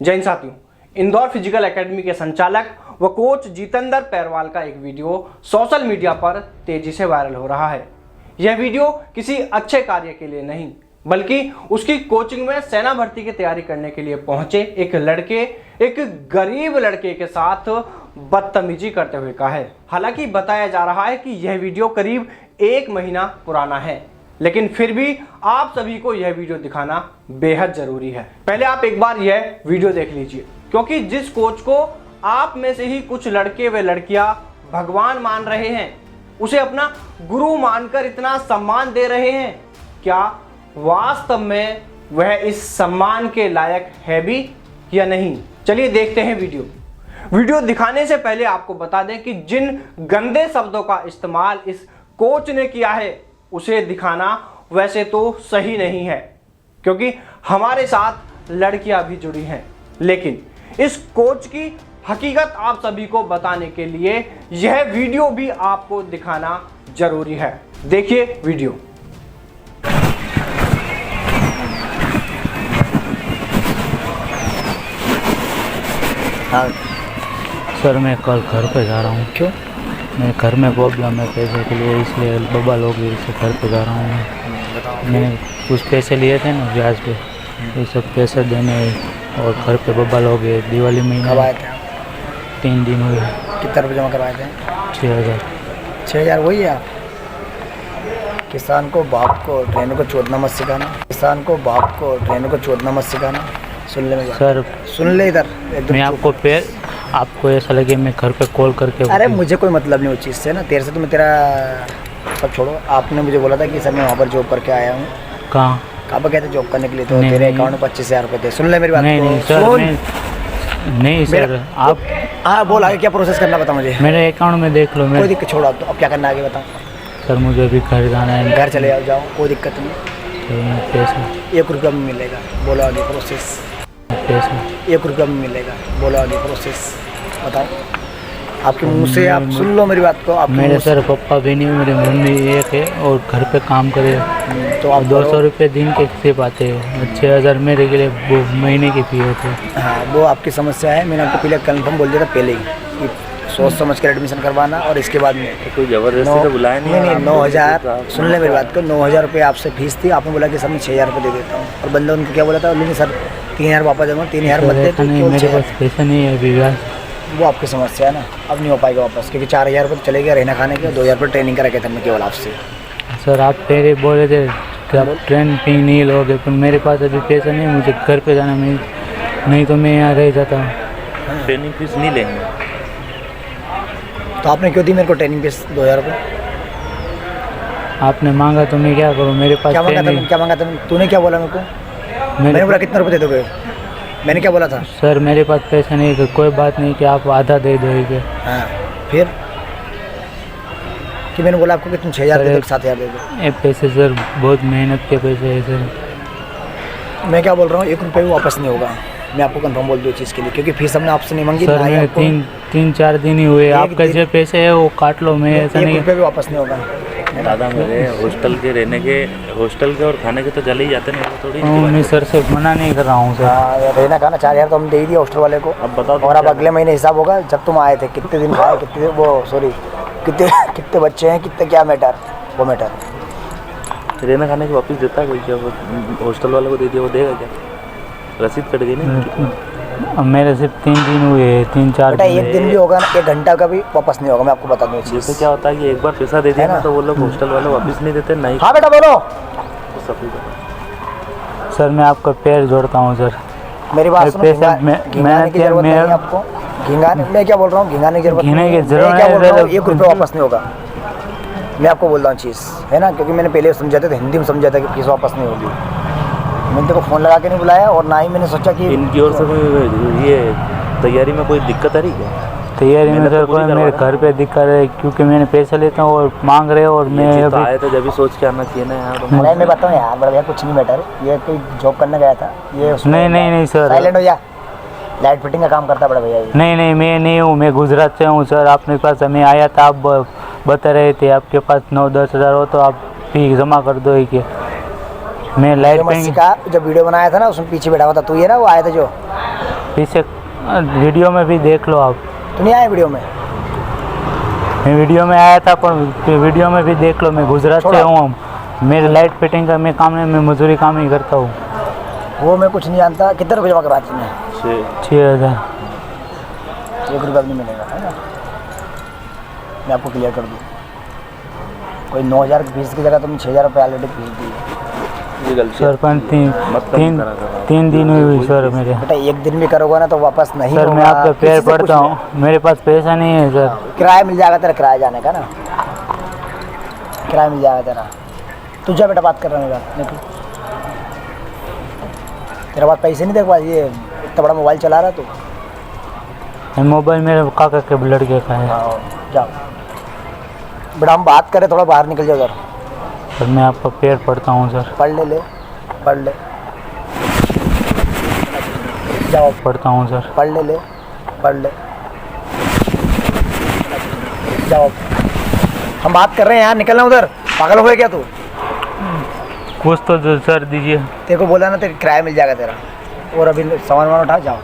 जय हिंद साथियों। Indore physical academy के संचालक व कोच जितेंद्र पैरवाल का एक वीडियो सोशल मीडिया पर तेजी से वायरल हो रहा है। यह वीडियो किसी अच्छे कार्य के लिए नहीं बल्कि उसकी कोचिंग में सेना भर्ती की तैयारी करने के लिए पहुंचे एक गरीब लड़के के साथ बदतमीजी करते हुए का है। हालांकि बताया जा रहा है कि यह वीडियो करीब 1 महीना पुराना है, लेकिन फिर भी आप सभी को यह वीडियो दिखाना बेहद जरूरी है। पहले आप एक बार यह वीडियो देख लीजिए, क्योंकि जिस कोच को आप में से ही कुछ लड़के व लड़कियां भगवान मान रहे हैं, उसे अपना गुरु मानकर इतना सम्मान दे रहे हैं, क्या वास्तव में वह इस सम्मान के लायक है भी या नहीं? चलिए देखते हैं वीडियो दिखाने से पहले आपको बता दें कि जिन गंदे शब्दों का इस्तेमाल इस कोच ने किया है उसे दिखाना वैसे तो सही नहीं है, क्योंकि हमारे साथ लड़कियां भी जुड़ी हैं। लेकिन इस कोच की हकीकत आप सभी को बताने के लिए यह वीडियो भी आपको दिखाना जरूरी है। देखिए वीडियो। हाँ सर, मैं कल घर पे जा रहा हूँ। क्यों? मैं घर में प्रॉब्लम है पैसे के लिए, इसलिए बाबा लोग से घर पे जा रहा हूँ। मैंने कुछ पैसे लिए थे ना ब्याज पे, ये सब पैसे देने और घर पे बाबा लोग दिवाली में कब आए थे? 3 दिन हुए। कितना रुपये जमा करवाए थे? 6000। 6000 वही है। आप किसान को बाप को ट्रेनों को चोदना मत सिखाना। किसान को बाप को ट्रेनों को चोदना मत सिखाना। सुन ले मेरी बात। सर सुन ले इधर। मैं आपको ऐसा लगे मैं घर पे कॉल करके, अरे मुझे कोई मतलब नहीं उस चीज़ से ना, तेरे से तो मैं तेरा सब छोड़ो। आपने मुझे बोला था कि सर मैं वहाँ पर जॉब करके आया हूँ। कहाँ पर गए थे जॉब करने के लिए? तो नहीं, तेरे नहीं, अकाउंट में 25,000 रुपये थे। सुन ले मेरी बात। नहीं सर, नहीं सर, आप हाँ बोल, आगे क्या प्रोसेस करना बता मुझे। मेरे अकाउंट में देख लो। कोई दिक्कत छोड़ो, अब क्या करना आगे बताओ। सर मुझे अभी घर जाना है। घर चले जाओ, कोई दिक्कत नहीं। पैसे 1 रुपया में मिलेगा, बोलो आगे प्रोसेस। पैसे 1 रुपया में मिलेगा, बोलो आगे प्रोसेस बताओ। आपके मुंह से आप सुन लो मेरी बात को। मेरे सर पापा भी नहीं, मेरे मम्मी एक है और घर पे काम करे, तो आप 200 रुपये दिन के सिर्फ आते हैं। 6000 मेरे के लिए वो महीने की फी होती है। हाँ, वो आपकी समस्या है। मैंने आपको पहले कंफर्म बोल दिया था पहले ही कि सोच समझ कर एडमिशन करवाना, और इसके बाद में कोई ज़बरदस्ती तो बुलाया नहीं 9000 सुन ले मेरी बात को। 9000 रुपये आपसे फीस थी। आपने बोला कि सर मैं 6000 रुपये दे देता हूँ, और बंदा उनको क्या बोला था, लेकिन सर 3000 वापस दूँगा। 3000 मत दे तो मेरे पास पैसा नहीं है अभी। वो आपकी समस्या है ना, अब नहीं हो पाएगा वापस, क्योंकि 4000 रुपये चले गए रहना खाने के, 2000 रुपये ट्रेनिंग करा के था मैं केवल आपसे। सर आप पहले बोले थे कि आप ट्रेनिंग नहीं लोगे, पर मेरे पास अभी पैसा नहीं, मुझे घर पे जाना, नहीं तो मैं यहाँ रह जाता हूँ। ट्रेनिंग फीस नहीं लेंगे। तो आपने क्यों दी मेरे को ट्रेनिंग फीस 2000 रुपये? आपने मांगा तो मैं क्या करूँ? मेरे पास क्या मांगा था? तूने क्या बोला मेरे को? मैंने बोला कितने रुपये दे दोगे? मैंने क्या बोला था? सर मेरे पास पैसा नहीं है। कोई बात नहीं कि आप आधा दे दोगे। हाँ, फिर कि मैंने बोला आपको कि तुम 6000 दे दो, 7000 दे दो। ये पैसे सर बहुत मेहनत के पैसे हैं सर। मैं क्या बोल रहा हूँ, 1 रुपये भी वापस नहीं होगा। मैं आपको कंफर्म बोल दूँ चीज़ के लिए, क्योंकि फीस हमने आपसे नहीं मांगी। सर मैं 3-4 दिन ही हुए। आपका जो पैसे है वो काट लो, मैं ऐसा नहीं। 1 रुपये भी वापस नहीं होगा। दादा मेरे हॉस्टल के और खाने के तो चले ही जाते नहीं थोड़ी। मैं सर से मना नहीं कर रहा हूँ सर। हाँ, रहना खाना 4000 तो हम दे ही दिया हॉस्टल वाले को। अब बताओ, और अब अगले महीने हिसाब होगा जब तुम आए थे, कितने दिन खाए, कितने बच्चे हैं, कितने क्या मैटर, वो मैटर। रहना खाने के वापस देता कोई? क्या हॉस्टल वाले को दे दिया, वो देगा क्या? रसीद कट गई ना। अब मेरे सिर्फ 3 दिन हुए, 3-4 बेटा 1 दिन भी होगा ना, 1 घंटा का भी वापस नहीं होगा। मैं आपको बता दूँ। जैसे क्या होता है कि एक बार पैसा दे दिया ना तो वो लोग हॉस्टल वाले वापस नहीं देते। नहीं। हाँ बेटा बोलो। सर मैं आपका पैर जोड़ता हूँ सर। मेरी बात सुनो, घिंगाने की जरूरत नहीं है आपको। मैं क्या बोल रहा हूँ, घिंगाने की जरूरत नहीं है। मैं क्या बोल रहा हूँ, 1 रुपये वापस नहीं होगा। मैं आपको बोल रहा हूँ चीज़ है ना, क्योंकि मैंने पहले समझा था, हिंदी में समझा था कि फीस वापस नहीं होगी। मैंने तेरे को फ़ोन लगा के नहीं बुलाया, और ना ही मैंने सोचा कि इनकी ओर से कोई ये तैयारी में कोई दिक्कत आ रही क्या? तैयारी में सर कोई मेरे घर पे दिक्कत है, क्योंकि मैंने पैसा लेता हूँ और मांग रहे हो, और मैं अभी आए तो जब भी सोच के आना चाहिए ना यार। मैं बताऊँ यार, बड़ा भैया कुछ नहीं मैटर। ये कोई जॉब करने गया था, ये नहीं सर, साइलेंट हो जा। लाइट फिटिंग का काम करता है बड़ा भैया। नहीं मैं नहीं हूँ, मैं गुजरात से हूँ सर। आपके पास मैं आया था, आप बता रहे थे आपके पास 9-10 हज़ार हो तो आप फी जमा कर दो। कि मैं लाइट का जब वीडियो बनाया था ना, उसमें पीछे बैठा हुआ था तू, ये ना वो आया था जो पीछे वीडियो में भी देख लो आप। तो नहीं आए वीडियो में? मैं वीडियो में आया था, पर वीडियो में भी देख लो। मैं गुजरात से हूँ, मेरे लाइट फिटिंग का मैं काम है, मैं मजदूरी काम ही करता हूँ। वो मैं कुछ नहीं जानता। कितने रुपये जमा करवाते हैं? 6,000। 1 रुपया भी नहीं मिलेगा, है ना? मैं आपको क्लियर कर दूँ, कोई 9,000 की फीस की जगह तुमने 6,000 रुपये ऑलरेडी फीस दी है। ये गलती सर 3 दिन हुई सर मेरे। बेटा 1 दिन भी करोगे ना तो वापस नहीं सर होगा। मैं आपका पैर किसी से पड़ता पूछ हूँ, मेरे पास पैसा नहीं है सर। ले। किराया मिल जाएगा तेरा, किराया जाने का ना, किराया मिल जाएगा तेरा। तू जा बेटा, बात कर रहा है निकल। तेरा बात पैसे नहीं देख पा, ये इतना बड़ा मोबाइल चला रहा तू। मोबाइल मेरे काका के लड़के का है। हाँ जाओ बेटा, हम बात करें, थोड़ा बाहर निकल जाओ उधर। सर मैं आपका पैर पड़ता हूँ सर। पढ़ ले पढ़ ले, जाओ पढ़ता हूँ सर। पढ़ ले पढ़ ले, जाओ। हम बात कर रहे हैं यार, निकलना उधर। पागल हो गया क्या तू? कुछ तो सर दीजिए। तेरे को बोला ना, तेरा किराया मिल जाएगा तेरा। और अभी सामान वामान उठा, जाओ।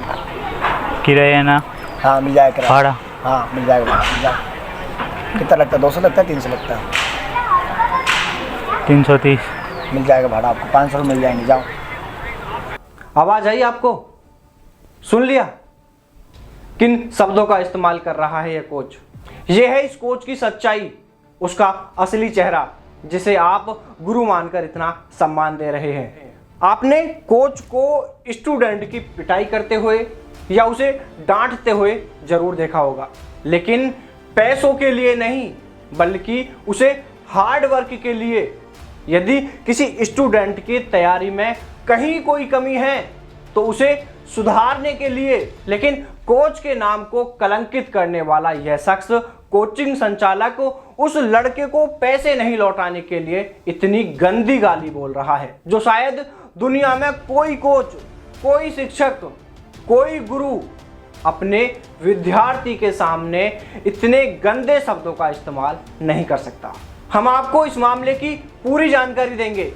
किराया ना? हाँ मिल जाएगा किराया। भाड़ा? हाँ मिल जाएगा, जाओ। कितना लगता है? 200 लगता है, 300 लगता है? 330। मिल जाएगा भाड़ा आपको, 500 मिल जाएंगे, जाओ। आवाज आई आपको? सुन लिया किन शब्दों का इस्तेमाल कर रहा है यह कोच? यह है इस कोच की सच्चाई, उसका असली चेहरा, जिसे आप गुरु मानकर इतना सम्मान दे रहे हैं। आपने कोच को स्टूडेंट की पिटाई करते हुए या उसे डांटते हुए जरूर देखा होगा, लेकिन पैसों के लिए नहीं, बल्कि उसे हार्ड वर्क के लिए। यदि किसी स्टूडेंट की तैयारी में कहीं कोई कमी है तो उसे सुधारने के लिए, लेकिन कोच के नाम को कलंकित करने वाला यह शख्स, कोचिंग संचालक, उस लड़के को पैसे नहीं लौटाने के लिए इतनी गंदी गाली बोल रहा है, जो शायद दुनिया में कोई कोच, कोई शिक्षक, कोई गुरु अपने विद्यार्थी के सामने इतने गंदे शब्दों का इस्तेमाल नहीं कर सकता। हम आपको इस मामले की पूरी जानकारी देंगे।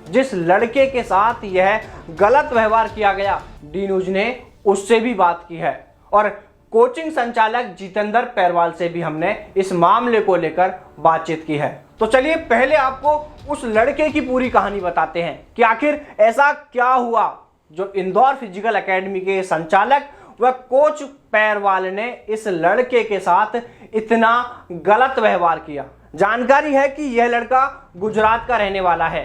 जिस लड़के के साथ यह गलत व्यवहार किया गया, डी न्यूज ने उससे भी बात की है और कोचिंग संचालक जितेंद्र पैरवाल से भी हमने इस मामले को लेकर बातचीत की है। तो चलिए पहले आपको उस लड़के की पूरी कहानी बताते हैं कि आखिर ऐसा क्या हुआ जो इंदौर फिजिकल एकेडमी के संचालक व कोच पैरवाल ने इस लड़के के साथ इतना गलत व्यवहार किया। जानकारी है कि यह लड़का गुजरात का रहने वाला है।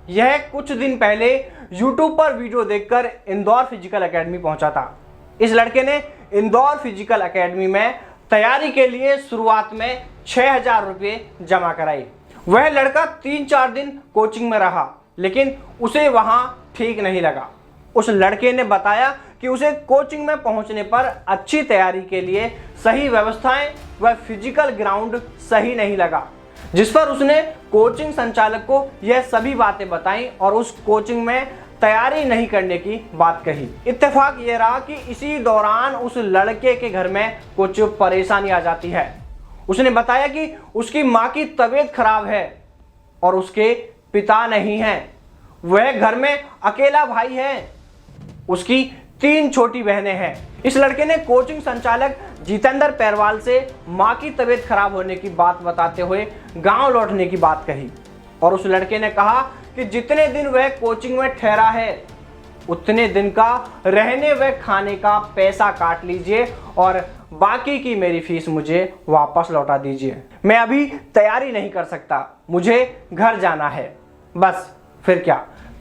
यह कुछ दिन पहले YouTube पर वीडियो देखकर इंदौर फिजिकल एकेडमी पहुंचा था। इस लड़के ने इंदौर फिजिकल एकेडमी में तैयारी के लिए शुरुआत में 6,000 रुपये जमा कराई। वह लड़का 3-4 दिन कोचिंग में रहा, लेकिन उसे वहां ठीक नहीं लगा। उस लड़के ने बताया कि उसे कोचिंग में पहुंचने पर अच्छी तैयारी के लिए सही व्यवस्थाएं व फिजिकल ग्राउंड सही नहीं लगा, जिस पर उसने कोचिंग संचालक को यह सभी बातें बताई और उस कोचिंग में तैयारी नहीं करने की बात कही। इत्तेफाक ये रहा कि इसी दौरान उस लड़के के घर में कुछ परेशानी आ जाती है। उसने बताया कि उसकी माँ की तबीयत खराब है और उसके पिता नहीं हैं। वह घर में अकेला भाई है, उसकी 3 छोटी बहनें हैं। इस लड़के ने कोचिंग संचालक जितेंद्र पैरवाल से माँ की तबीयत खराब होने की बात बताते हुए गांव लौटने की बात कही और उस लड़के ने कहा कि जितने दिन वह कोचिंग में ठहरा है उतने दिन का रहने व खाने का पैसा काट लीजिए और बाकी की मेरी फीस मुझे वापस लौटा दीजिए। मैं अभी तैयारी नहीं कर सकता, मुझे घर जाना है बस। फिर क्या,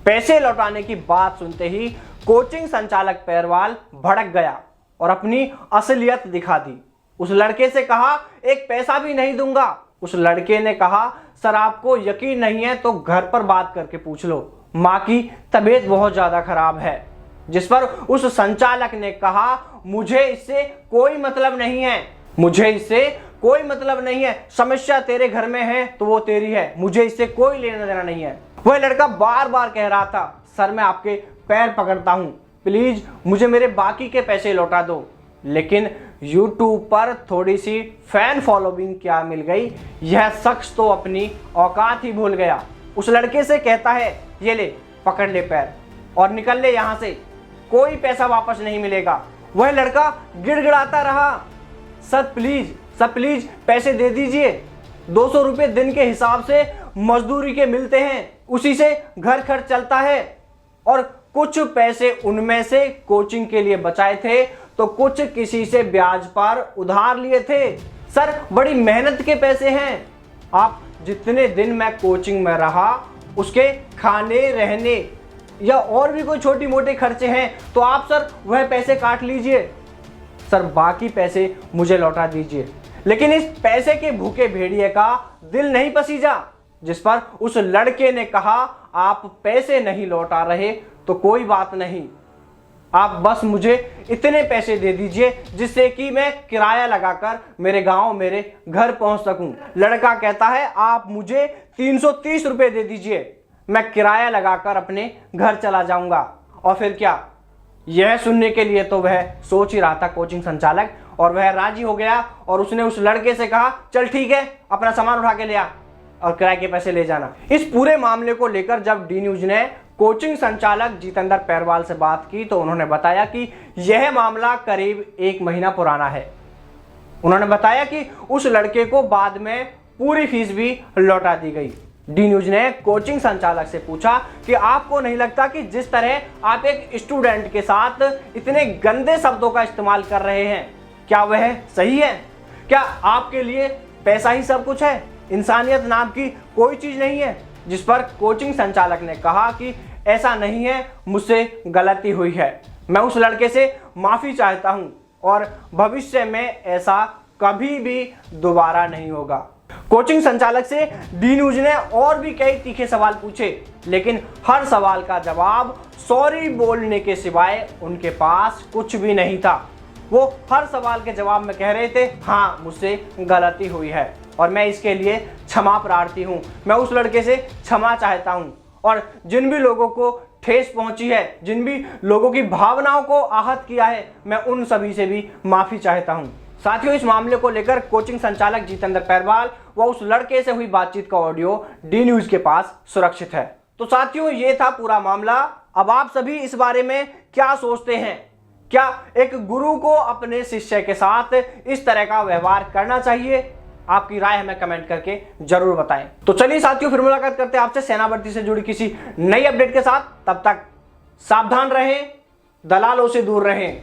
पैसे लौटाने की बात सुनते ही कोचिंग संचालक पैरवाल भड़क गया और अपनी असलियत दिखा दी। उस लड़के से कहा, एक पैसा भी नहीं दूंगा। उस लड़के ने कहा, सर आपको यकीन नहीं है तो घर पर बात करके पूछ लो, माँ की तबीयत बहुत ज्यादा खराब है। जिस पर उस संचालक ने कहा, मुझे इससे कोई मतलब नहीं है, मुझे इससे कोई मतलब नहीं है, समस्या तेरे घर में है तो वो तेरी है, मुझे इससे कोई लेना देना नहीं है। वह लड़का बार बार कह रहा था, सर मैं आपके पैर पकड़ता हूं, प्लीज मुझे मेरे बाकी के पैसे लौटा दो। लेकिन YouTube पर थोड़ी सी फैन फॉलोइंग क्या मिल गई, यह शख्स तो अपनी औकात ही भूल गया। उस लड़के से कहता है, ये ले पकड़ ले पैर और निकल ले यहाँ से, कोई पैसा वापस नहीं मिलेगा। वह लड़का गिड़गिड़ाता रहा, सर प्लीज पैसे दे दीजिए, 200 रुपये दिन के हिसाब से मजदूरी के मिलते हैं, उसी से घर खर्च चलता है, और कुछ पैसे उनमें से कोचिंग के लिए बचाए थे तो कुछ किसी से ब्याज पर उधार लिए थे। सर बड़ी मेहनत के पैसे हैं, आप जितने दिन मैं कोचिंग में रहा उसके खाने रहने या और भी कोई छोटी मोटे खर्चे हैं तो आप सर वह पैसे काट लीजिए, सर बाकी पैसे मुझे लौटा दीजिए। लेकिन इस पैसे के भूखे भेड़िए का दिल नहीं पसीजा, जिस पर उस लड़के ने कहा आप पैसे नहीं लौटा रहे तो कोई बात नहीं, आप बस मुझे इतने पैसे दे दीजिए जिससे कि मैं किराया लगाकर मेरे गांव मेरे घर पहुंच सकूं। लड़का कहता है आप मुझे 330 रुपए दे दीजिए, मैं किराया लगाकर अपने घर चला जाऊंगा। और फिर क्या, यह सुनने के लिए तो वह सोच ही रहा था कोचिंग संचालक, और वह राजी हो गया और उसने उस लड़के से कहा चल ठीक है अपना सामान उठा के ले आ और किराए के पैसे ले जाना। इस पूरे मामले को लेकर जब डी न्यूज ने कोचिंग संचालक जितेंद्र पैरवाल से बात की तो उन्होंने बताया कि यह मामला करीब 1 महीना पुराना है। उन्होंने बताया कि उस लड़के को बाद में पूरी फीस भी लौटा दी गई। डी न्यूज ने कोचिंग संचालक से पूछा कि आपको नहीं लगता कि जिस तरह आप एक स्टूडेंट के साथ इतने गंदे शब्दों का इस्तेमाल कर रहे हैं, क्या वह सही है? क्या आपके लिए पैसा ही सब कुछ है, इंसानियत नाम की कोई चीज नहीं है? जिस पर कोचिंग संचालक ने कहा कि ऐसा नहीं है, मुझसे गलती हुई है, मैं उस लड़के से माफी चाहता हूं और भविष्य में ऐसा कभी भी दोबारा नहीं होगा। कोचिंग संचालक से डी न्यूज ने और भी कई तीखे सवाल पूछे, लेकिन हर सवाल का जवाब सॉरी बोलने के सिवाय उनके पास कुछ भी नहीं था। वो हर सवाल के जवाब में कह रहे थे हाँ मुझसे गलती हुई है और मैं इसके लिए क्षमा प्रार्थी हूँ, मैं उस लड़के से क्षमा चाहता हूँ, और जिन भी लोगों को ठेस पहुंची है, जिन भी लोगों की भावनाओं को आहत किया है, मैं उन सभी से भी माफी चाहता हूं। साथियों, इस मामले को लेकर कोचिंग संचालक जितेंद्र पैरवाल व उस लड़के से हुई बातचीत का ऑडियो डी न्यूज के पास सुरक्षित है। तो साथियों, ये था पूरा मामला। अब आप सभी इस बारे में क्या सोचते हैं? क्या एक गुरु को अपने शिष्य के साथ इस तरह का व्यवहार करना चाहिए? आपकी राय हमें कमेंट करके जरूर बताएं। तो चलिए साथियों, फिर मुलाकात करते हैं आपसे सेना भर्ती से जुड़ी किसी नई अपडेट के साथ। तब तक सावधान रहें, दलालों से दूर रहें,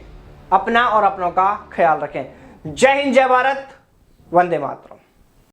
अपना और अपनों का ख्याल रखें। जय हिंद, जय भारत, वंदे मातरम।